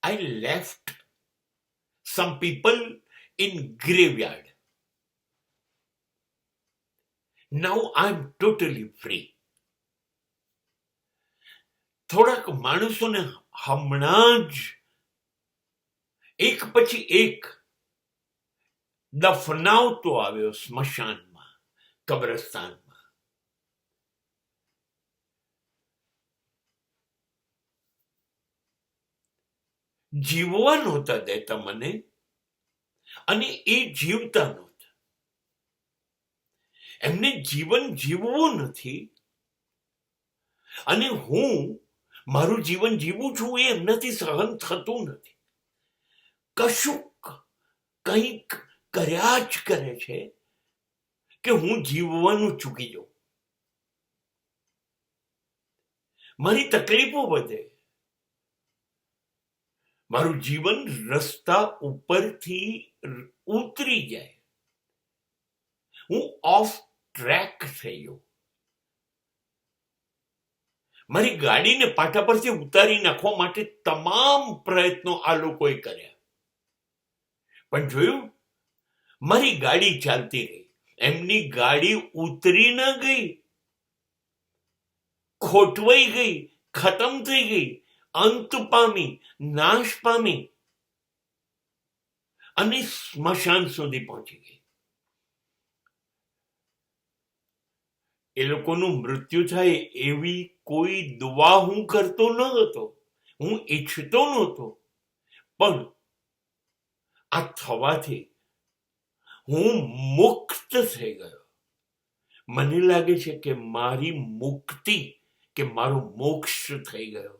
I left some people in graveyard. Now I'm totally free. થોડાક માણસોને હમણાં જ એક પછી એક દફનાવતો આવ્યો સ્મશાનમાં, કબ્રસ્તાનમાં. જીવવા નહોતા દેતા મને, અને એ જીવતા નહોતા. એમને જીવન જીવવું નથી, અને હું મારું જીવન જીવું છું એ એમનાથી સહન થતું નથી. કશુંક કંઈક કર્યા જ કરે છે કે હું જીવવાનું ચૂકી જાઉં. મારી તકલીફો વધે, મારું જીવન રસ્તા ઉપરથી ઉતરી જાય, હું ઓફ ટ્રેક થઈ ગયો. મારી ગાડીને પાટા પરથી ઉતારી નાખવા માટે તમામ પ્રયત્નો આ લોકોએ કર્યા, પણ જોયું, મારી ગાડી ચાલતી રહી. એમની ગાડી ઉતરી ન ગઈ, ખોટવાઈ ગઈ, ખતમ થઈ ગઈ, અંત પામી, નાશ પામી, અને સ્મશાન સુધી પહોંચી ગઈ. એ લોકોનું મૃત્યુ થાય એવી કોઈ દુઆ હું કરતો ન હતો, હું ઈચ્છતો નહોતો, પણ આ થવાથી હું મુક્ત થઈ ગયો. મને લાગે છે કે મારી મુક્તિ, કે મારો મોક્ષ થઈ ગયો.